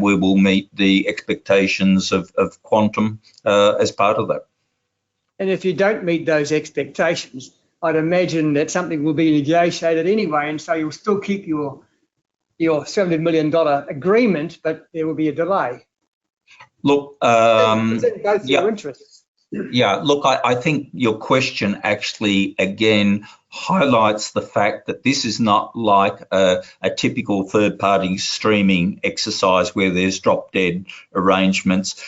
we will meet the expectations of Quantum as part of that. And if you don't meet those expectations, I'd imagine that something will be negotiated anyway, and so you'll still keep your $700 million agreement, but there will be a delay. Look, it's in both your interests. Yeah, look, I think your question actually, again, highlights the fact that this is not like a typical third-party streaming exercise where there's drop-dead arrangements.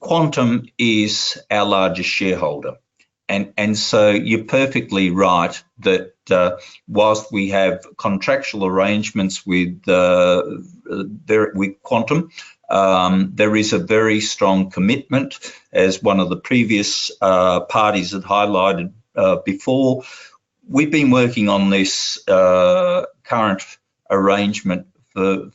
Quantum is our largest shareholder. And so you're perfectly right that whilst we have contractual arrangements with Quantum, there is a very strong commitment, as one of the previous parties had highlighted before. We've been working on this current arrangement for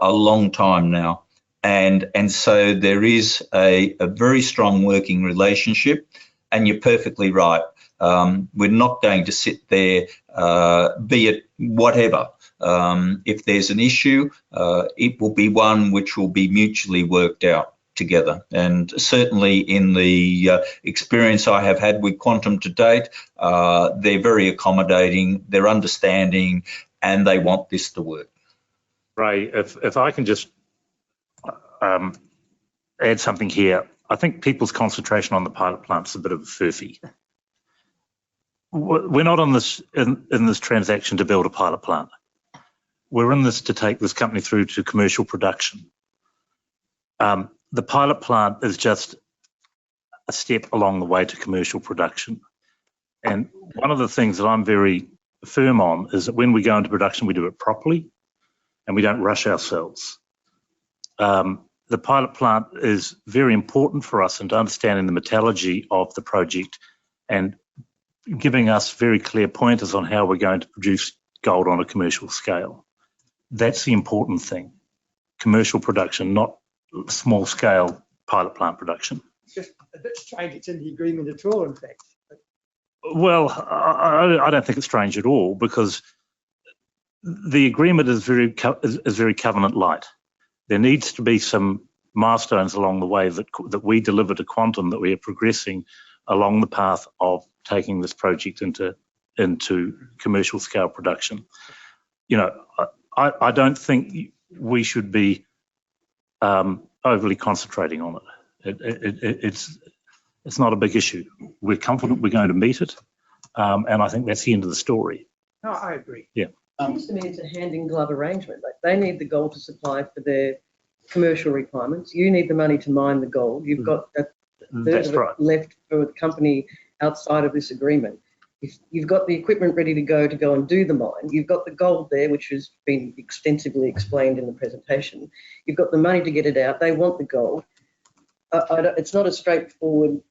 a long time now. And so there is a very strong working relationship. And you're perfectly right. We're not going to sit there, be it whatever. If there's an issue, it will be one which will be mutually worked out together. And certainly in the experience I have had with Quantum to date, they're very accommodating, they're understanding, and they want this to work. Ray, if I can just add something here. I think people's concentration on the pilot plant is a bit of a furphy. We're not on this in this transaction to build a pilot plant. We're in this to take this company through to commercial production. The pilot plant is just a step along the way to commercial production. And one of the things that I'm very firm on is that when we go into production, we do it properly and we don't rush ourselves. The pilot plant is very important for us in understanding the metallurgy of the project and giving us very clear pointers on how we're going to produce gold on a commercial scale. That's the important thing. Commercial production, not small scale pilot plant production. It's just a bit strange it's in the agreement at all, in fact. Well, I don't think it's strange at all, because the agreement is very covenant light. There needs to be some milestones along the way that we deliver to Quantum, that we are progressing along the path of taking this project into commercial scale production. I don't think we should be overly concentrating on it. It's not a big issue. We're confident we're going to meet it, and I think that's the end of the story. No, I agree. Yeah. It seems to me it's a hand-in-glove arrangement. Like, they need the gold to supply for their commercial requirements. You need the money to mine the gold. You've got a third That's of it right. left for the company outside of this agreement. If you've got the equipment ready to go and do the mine, you've got the gold there, which has been extensively explained in the presentation. You've got the money to get it out. They want the gold. It's not a straightforward,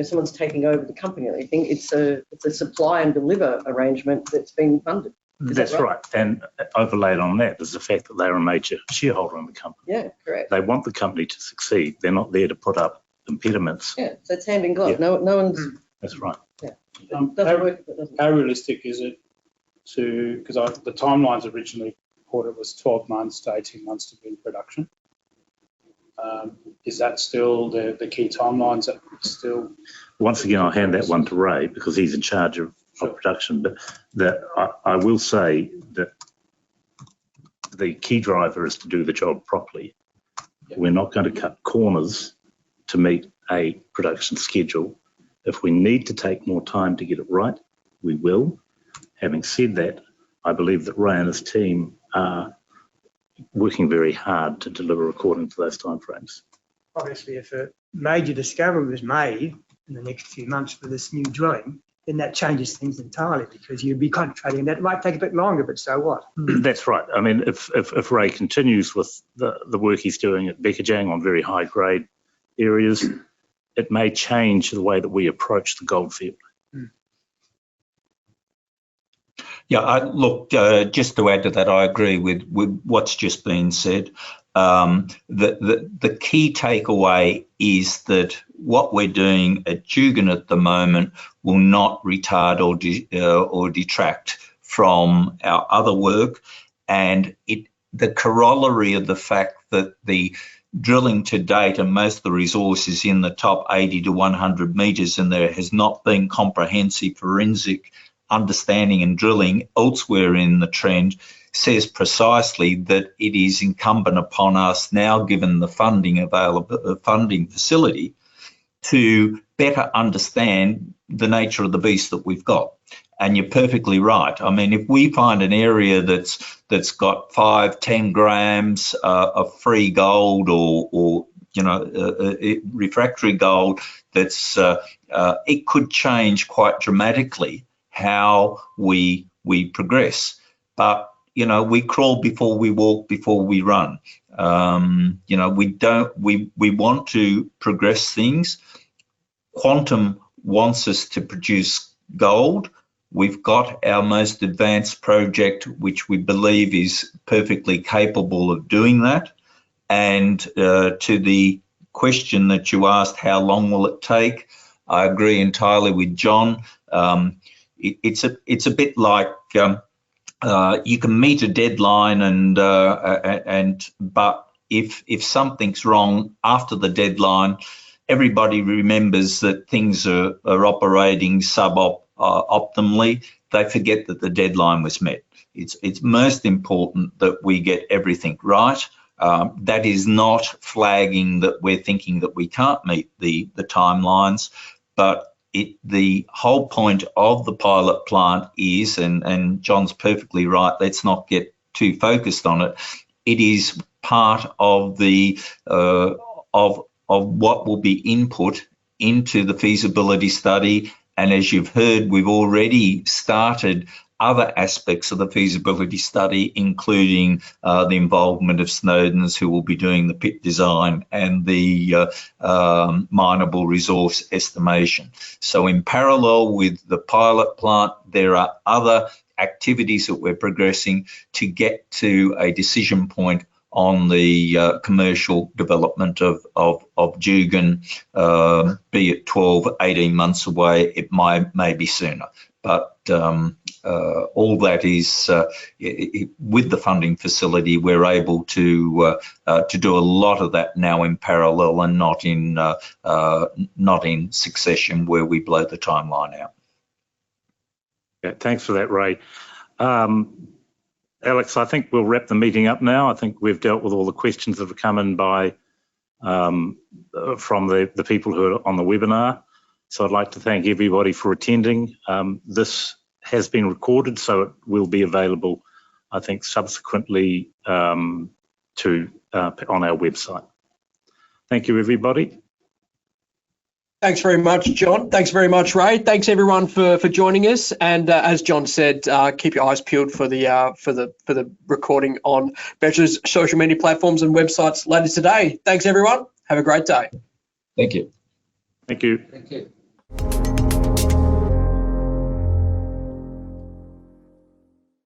someone's taking over the company or anything. It's a supply and deliver arrangement that's being funded. That's right. And overlaid on that is the fact that they're a major shareholder in the company. Yeah, correct. They want the company to succeed. They're not there to put up impediments. Yeah, so it's hand in glove. Yeah. No one's. That's right. It doesn't work if it doesn't. How realistic is it to, because the timelines originally reported was 12 months to 18 months to be in production. Is that still the key timelines that still? Once again, I'll hand that one to Ray because he's in charge of production. But that I will say that the key driver is to do the job properly. Yeah. We're not going to cut corners to meet a production schedule. If we need to take more time to get it right, we will. Having said that, I believe that Ray and his team are working very hard to deliver according to those timeframes. Obviously, if a major discovery was made in the next few months for this new drilling, then that changes things entirely because you'd be concentrating on that. It might take a bit longer, but so what? That's right. I mean, if Ray continues with the work he's doing at Bekajang on very high grade areas, it may change the way that we approach the gold field. Yeah, look, just to add to that, I agree with what's just been said. The key takeaway is that what we're doing at Dugan at the moment will not retard or detract from our other work, and the corollary of the fact that the drilling to date and most of the resources in the top 80 to 100 metres, and there has not been comprehensive forensic understanding and drilling elsewhere in the trend, says precisely that it is incumbent upon us now, given the funding facility, to better understand the nature of the beast that we've got. And you're perfectly right. I mean, if we find an area that's got 5-10 grams of free gold or refractory gold, it could change quite dramatically how we progress. But we crawl before we walk, before we run. We want to progress things. Quantum wants us to produce gold. We've got our most advanced project, which we believe is perfectly capable of doing that. And to the question that you asked, how long will it take? I agree entirely with John. It's a bit like you can meet a deadline, but if something's wrong after the deadline, everybody remembers that things are operating optimally. They forget that the deadline was met. It's most important that we get everything right. That is not flagging that we're thinking that we can't meet the timelines, but the whole point of the pilot plant is, and John's perfectly right, let's not get too focused on it. It is part of the of what will be input into the feasibility study. And as you've heard, we've already started other aspects of the feasibility study, including the involvement of Snowden's, who will be doing the pit design and the mineable resource estimation. So in parallel with the pilot plant, there are other activities that we're progressing to get to a decision point on the commercial development of Dugan, be it 12, 18 months away. It may be sooner. But all that is with the funding facility, we're able to do a lot of that now in parallel and not in succession where we blow the timeline out. Yeah, thanks for that, Ray. Alex, I think we'll wrap the meeting up now. I think we've dealt with all the questions that have come in by from the people who are on the webinar. So I'd like to thank everybody for attending. This has been recorded, so it will be available, I think, subsequently on our website. Thank you, everybody. Thanks very much, John. Thanks very much, Ray. Thanks everyone for joining us. And as John said, keep your eyes peeled for the recording on Besra's social media platforms and websites later today. Thanks everyone. Have a great day. Thank you. Thank you. Thank you.